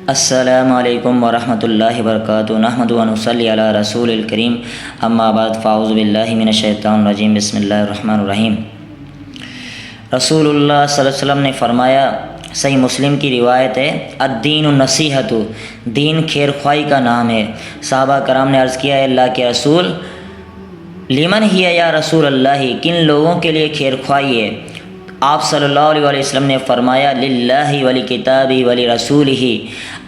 السلام علیکم ورحمۃ اللہ وبرکاتہ نحمد و نصلی علی رسول الکریم اما بعد فاعوذ باللہ من الشیطان الرجیم بسم اللہ الرحمن الرحیم۔ رسول اللہ صلی اللہ علیہ وسلم نے فرمایا، صحیح مسلم کی روایت ہے، الدین النصیحۃ، دین خیر خواہی کا نام ہے۔ صحابہ کرام نے عرض کیا، ہے اللہ کے رسول، لمن ہی یا رسول اللہ، کن لوگوں کے لیے خیر خواہی ہے؟ آپ صلی اللہ علیہ وسلم نے فرمایا، للہ ولی کتابی ولی رسول ہی،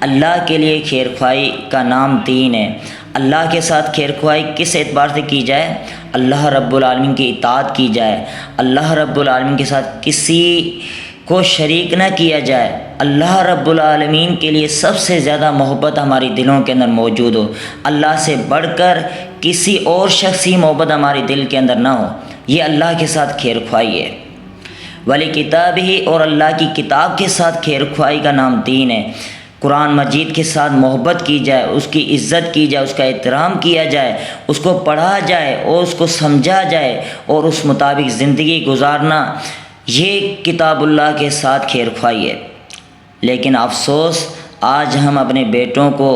اللہ کے لیے خیر خواہی کا نام دین ہے۔ اللہ کے ساتھ خیر خواہی کس اعتبار سے کی جائے؟ اللہ رب العالمین کی اطاعت کی جائے، اللہ رب العالمین کے ساتھ کسی کو شریک نہ کیا جائے، اللہ رب العالمین کے لیے سب سے زیادہ محبت ہماری دلوں کے اندر موجود ہو، اللہ سے بڑھ کر کسی اور شخص کی محبت ہمارے دل کے اندر نہ ہو، یہ اللہ کے ساتھ خیر خواہی ہے۔ ولی کتاب ہی، اور اللہ کی کتاب کے ساتھ خیر خواہی کا نام دین ہے۔ قرآن مجید کے ساتھ محبت کی جائے، اس کی عزت کی جائے، اس کا احترام کیا جائے، اس کو پڑھا جائے اور اس کو سمجھا جائے اور اس مطابق زندگی گزارنا، یہ کتاب اللہ کے ساتھ خیر خواہی ہے۔ لیکن افسوس، آج ہم اپنے بیٹوں کو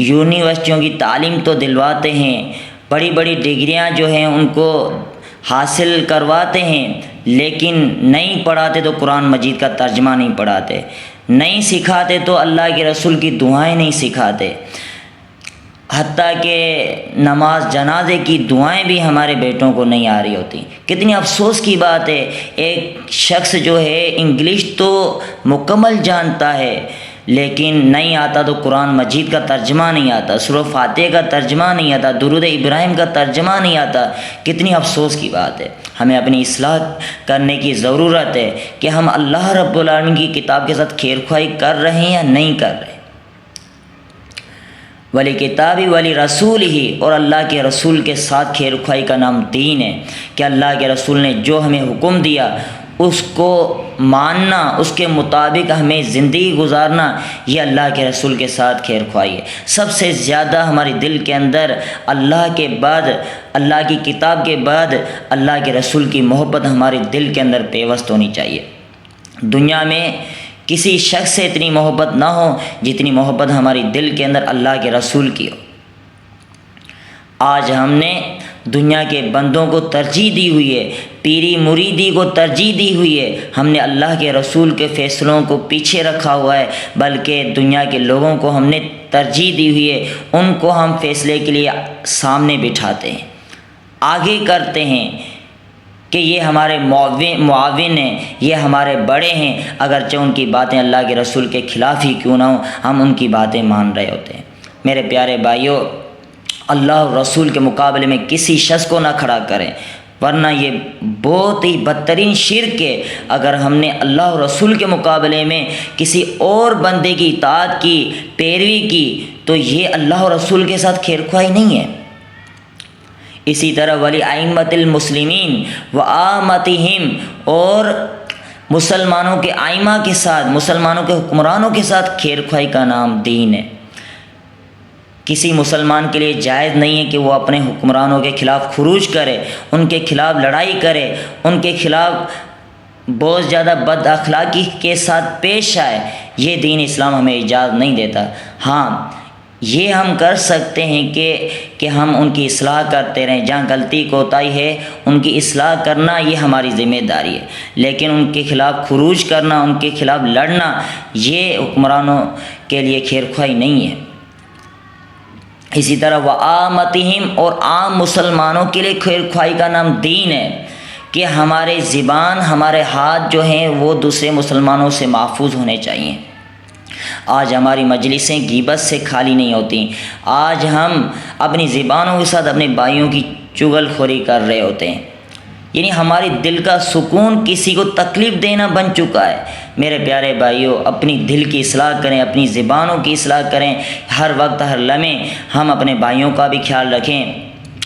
یونیورسٹیوں کی تعلیم تو دلواتے ہیں، بڑی بڑی ڈگریاں جو ہیں ان کو حاصل کرواتے ہیں، لیکن نہیں پڑھاتے تو قرآن مجید کا ترجمہ نہیں پڑھاتے، نہیں سکھاتے تو اللہ کے رسول کی دعائیں نہیں سکھاتے، حتیٰ کہ نماز جنازے کی دعائیں بھی ہمارے بیٹوں کو نہیں آ رہی ہوتی۔ کتنی افسوس کی بات ہے، ایک شخص جو ہے انگلش تو مکمل جانتا ہے، لیکن نہیں آتا تو قرآن مجید کا ترجمہ نہیں آتا، سورہ فاتحہ کا ترجمہ نہیں آتا، درود ابراہیم کا ترجمہ نہیں آتا۔ کتنی افسوس کی بات ہے۔ ہمیں اپنی اصلاح کرنے کی ضرورت ہے کہ ہم اللہ رب العالمین کی کتاب کے ساتھ خیر خواہی کر رہے ہیں یا نہیں کر رہے۔ ولی کتابی ولی رسول ہی، اور اللہ کے رسول کے ساتھ خیر خواہی کا نام دین ہے، کہ اللہ کے رسول نے جو ہمیں حکم دیا اس کو ماننا، اس کے مطابق ہمیں زندگی گزارنا، یہ اللہ کے رسول کے ساتھ خیر خواہی ہے۔ سب سے زیادہ ہمارے دل کے اندر اللہ کے بعد، اللہ کی کتاب کے بعد اللہ کے رسول کی محبت ہمارے دل کے اندر پیوست ہونی چاہیے۔ دنیا میں کسی شخص سے اتنی محبت نہ ہو جتنی محبت ہماری دل کے اندر اللہ کے رسول کی ہو۔ آج ہم نے دنیا کے بندوں کو ترجیح دی ہوئی ہے، پیری مریدی کو ترجیح دی ہوئی ہے، ہم نے اللہ کے رسول کے فیصلوں کو پیچھے رکھا ہوا ہے، بلکہ دنیا کے لوگوں کو ہم نے ترجیح دی ہوئی ہے، ان کو ہم فیصلے کے لیے سامنے بٹھاتے ہیں، آگے کرتے ہیں کہ یہ ہمارے معاون ہیں، یہ ہمارے بڑے ہیں، اگرچہ ان کی باتیں اللہ کے رسول کے خلاف ہی کیوں نہ ہوں، ہم ان کی باتیں مان رہے ہوتے ہیں۔ میرے پیارے بھائیوں، اللہ اور رسول کے مقابلے میں کسی شخص کو نہ کھڑا کریں، ورنہ یہ بہت ہی بدترین شرک ہے۔ اگر ہم نے اللہ اور رسول کے مقابلے میں کسی اور بندے کی اطاعت کی، پیروی کی، تو یہ اللہ اور رسول کے ساتھ خیر خواہی نہیں ہے۔ اسی طرح ولی ائمۃ المسلمین و عامتہم، اور مسلمانوں کے ائمہ کے ساتھ، مسلمانوں کے حکمرانوں کے ساتھ خیر خواہی کا نام دین ہے۔ کسی مسلمان کے لیے جائز نہیں ہے کہ وہ اپنے حکمرانوں کے خلاف خروج کرے، ان کے خلاف لڑائی کرے، ان کے خلاف بہت زیادہ بد اخلاقی کے ساتھ پیش آئے، یہ دین اسلام ہمیں اجازت نہیں دیتا۔ ہاں، یہ ہم کر سکتے ہیں کہ ہم ان کی اصلاح کرتے رہیں، جہاں غلطی کوتاہی ہے ان کی اصلاح کرنا یہ ہماری ذمہ داری ہے، لیکن ان کے خلاف خروج کرنا، ان کے خلاف لڑنا، یہ حکمرانوں کے لیے خیر خواہی نہیں ہے۔ اسی طرح وعامتہم، اور عام مسلمانوں کے لیے خیر خواہی کا نام دین ہے، کہ ہمارے زبان، ہمارے ہاتھ جو ہیں وہ دوسرے مسلمانوں سے محفوظ ہونے چاہیے۔ آج ہماری مجلسیں غیبت سے خالی نہیں ہوتی، آج ہم اپنی زبانوں کے ساتھ اپنے بھائیوں کی چغل خوری کر رہے ہوتے ہیں، یعنی ہماری دل کا سکون کسی کو تکلیف دینا بن چکا ہے۔ میرے پیارے بھائیوں، اپنی دل کی اصلاح کریں، اپنی زبانوں کی اصلاح کریں، ہر وقت ہر لمحے ہم اپنے بھائیوں کا بھی خیال رکھیں،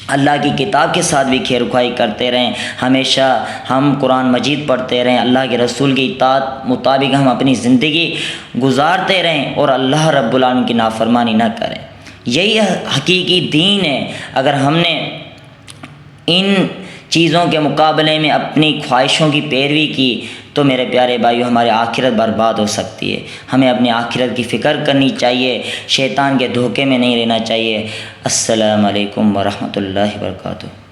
اللہ کی کتاب کے ساتھ بھی خیر خواہی کرتے رہیں، ہمیشہ ہم قرآن مجید پڑھتے رہیں، اللہ کے رسول کی اطاعت مطابق ہم اپنی زندگی گزارتے رہیں اور اللہ رب العالمین کی نافرمانی نہ کریں۔ یہی حقیقی دین ہے۔ اگر ہم نے ان چیزوں کے مقابلے میں اپنی خواہشوں کی پیروی کی تو میرے پیارے بھائیو ہماری آخرت برباد ہو سکتی ہے۔ ہمیں اپنی آخرت کی فکر کرنی چاہیے، شیطان کے دھوکے میں نہیں رہنا چاہیے۔ السلام علیکم ورحمۃ اللہ وبرکاتہ۔